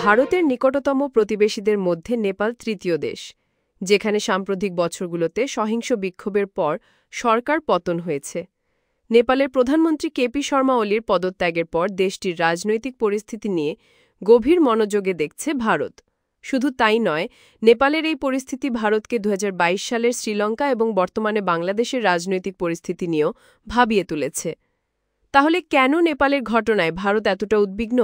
ভারতের নিকটতম প্রতিবেশীদের মধ্যে নেপাল তৃতীয় দেশ, যেখানে সাম্প্রতিক বছরগুলোতে সহিংস বিক্ষোভের পর সরকার পতন হয়েছে। নেপালের প্রধানমন্ত্রী কেপি শর্মা ওলির পদত্যাগের পর দেশটির রাজনৈতিক পরিস্থিতি নিয়ে গভীর মনোযোগে দেখছে ভারত। শুধু তাই নয়, নেপালের এই পরিস্থিতি ভারতকে ২০২২ সালের শ্রীলঙ্কা এবং বর্তমানে বাংলাদেশের রাজনৈতিক পরিস্থিতি নিয়েও ভাবিয়ে তুলেছে। তাহলে কেন নেপালের ঘটনায় ভারত এতটা উদ্বিগ্ন?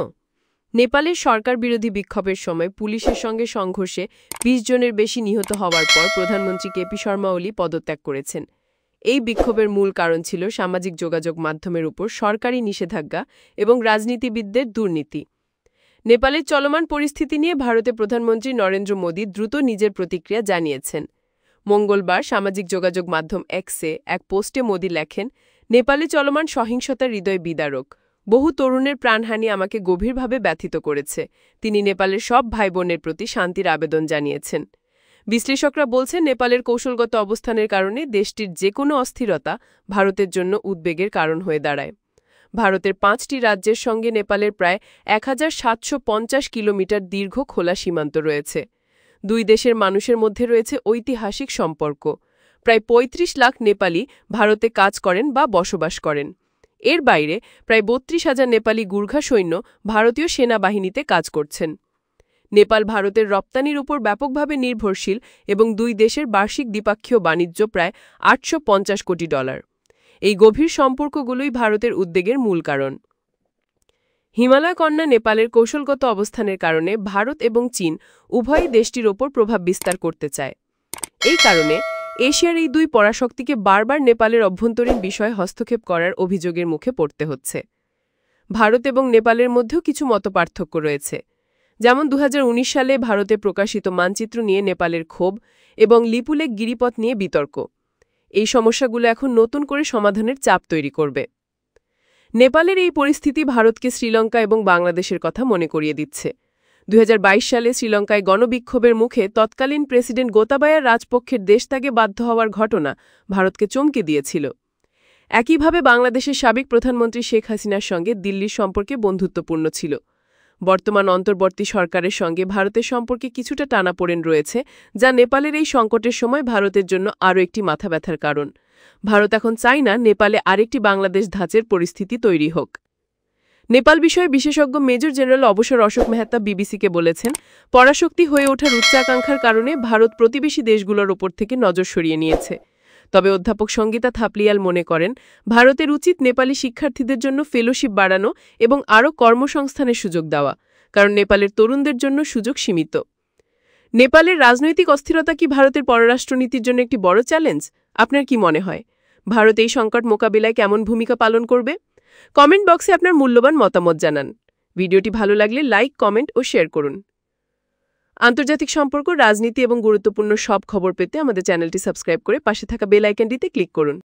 নেপালের সরকার বিরোধী বিক্ষোভের সময় পুলিশের সঙ্গে সংঘর্ষে ২০ জনের বেশি নিহত হওয়ার পর প্রধানমন্ত্রী কেপি শর্মা ওলি পদত্যাগ করেছেন। এই বিক্ষোভের মূল কারণ ছিল সামাজিক যোগাযোগ মাধ্যমের উপর সরকারি নিষেধাজ্ঞা এবং রাজনীতিবিদদের দুর্নীতি। নেপালের চলমান পরিস্থিতি নিয়ে ভারতের প্রধানমন্ত্রী নরেন্দ্র মোদী দ্রুত নিজের প্রতিক্রিয়া জানিয়েছেন। মঙ্গলবার সামাজিক যোগাযোগ মাধ্যম এক্সে এক পোস্টে মোদী লেখেন, নেপালে চলমান সহিংসতার হৃদয় বিদারক। বহু তরুণের প্রাণহানি আমাকে গভীরভাবে ব্যথিত করেছে। তিনি নেপালের সব ভাইবোনের প্রতি শান্তির আবেদন জানিয়েছেন। বিশ্লেষকরা বলছেন, নেপালের কৌশলগত অবস্থানের কারণে দেশটির যে কোনো অস্থিরতা ভারতের জন্য উদ্বেগের কারণ হয়ে দাঁড়ায়। ভারতের ৫টি রাজ্যের সঙ্গে নেপালের প্রায় ১৭৫০ কিলোমিটার দীর্ঘ খোলা সীমান্ত রয়েছে। দুই দেশের মানুষের মধ্যে রয়েছে ঐতিহাসিক সম্পর্ক। প্রায় ৩৫ লাখ নেপালি ভারতে কাজ করেন বা বসবাস করেন। এর বাইরে প্রায় ৩২,০০০ নেপালি গুর্খা সৈন্য ভারতীয় সেনাবাহিনীতে কাজ করছেন। নেপাল ভারতের রপ্তানির উপর ব্যাপকভাবে নির্ভরশীল এবং দুই দেশের বার্ষিক দ্বিপাক্ষীয় বাণিজ্য প্রায় $৮৫০ কোটি। এই গভীর সম্পর্কগুলোই ভারতের উদ্বেগের মূল কারণ। হিমালয় কন্যা নেপালের কৌশলগত অবস্থানের কারণে ভারত এবং চীন উভয়ই দেশটির ওপর প্রভাব বিস্তার করতে চায়। এই কারণে এশিয়ার এই দুই পরাশক্তিকে বারবার নেপালের অভ্যন্তরীণ বিষয়ে হস্তক্ষেপ করার অভিযোগের মুখে পড়তে হচ্ছে। ভারত এবং নেপালের মধ্যেও কিছু মতপার্থক্য রয়েছে। যেমন ২০১৯ সালে ভারতে প্রকাশিত মানচিত্র নিয়ে নেপালের ক্ষোভ এবং লিপুলেক গিরিপথ নিয়ে বিতর্ক। এই সমস্যাগুলো এখন নতুন করে সমাধানের চাপ তৈরি করবে। নেপালের এই পরিস্থিতি ভারতকে শ্রীলঙ্কা এবং বাংলাদেশের কথা মনে করিয়ে দিচ্ছে। ২০২২ সালে শ্রীলঙ্কায় গণবিক্ষোভের মুখে তৎকালীন প্রেসিডেন্ট গোতাবায়া রাজপক্ষের দেশত্যাগে বাধ্য হওয়ার ঘটনা ভারতকে চমকে দিয়েছিল। একইভাবে বাংলাদেশের সাবেক প্রধানমন্ত্রী শেখ হাসিনার সঙ্গে দিল্লির সম্পর্কে বন্ধুত্বপূর্ণ ছিল। বর্তমান অন্তর্বর্তী সরকারের সঙ্গে ভারতের সম্পর্কে কিছুটা টানাপোড়েন রয়েছে, যা নেপালের এই সংকটের সময় ভারতের জন্য আরও একটি মাথা ব্যথার কারণ। ভারত এখন চায় না নেপালে আরেকটি বাংলাদেশ ধাঁচের পরিস্থিতি তৈরি হোক। নেপাল বিষয়ে বিশেষজ্ঞ মেজর জেনারেল অবসর অশোক মেহতা বিবিসিকে বলেছেন, পরাশক্তি হয়ে ওঠার উচ্চাকাঙ্ক্ষার কারণে ভারত প্রতিবেশী দেশগুলোর ওপর থেকে নজর সরিয়ে নিয়েছে। তবে অধ্যাপক সঙ্গীতা থাপলিয়াল মনে করেন, ভারতের উচিত নেপালি শিক্ষার্থীদের জন্য ফেলোশিপ বাড়ানো এবং আরও কর্মসংস্থানের সুযোগ দেওয়া, কারণ নেপালের তরুণদের জন্য সুযোগ সীমিত। নেপালের রাজনৈতিক অস্থিরতা কি ভারতের পররাষ্ট্রনীতির জন্য একটি বড় চ্যালেঞ্জ? আপনার কি মনে হয়, ভারত এই সংকট মোকাবিলায় কেমন ভূমিকা পালন করবে? কমেন্ট বক্সে আপনার মূল্যবান মতামত জানান। ভিডিওটি ভালো লাগলে লাইক, কমেন্ট ও শেয়ার করুন। আন্তর্জাতিক সম্পর্ক, রাজনীতি এবং গুরুত্বপূর্ণ সব খবর পেতে আমাদের চ্যানেলটি সাবস্ক্রাইব করে পাশে থাকা বেল আইকনটিতে ক্লিক করুন।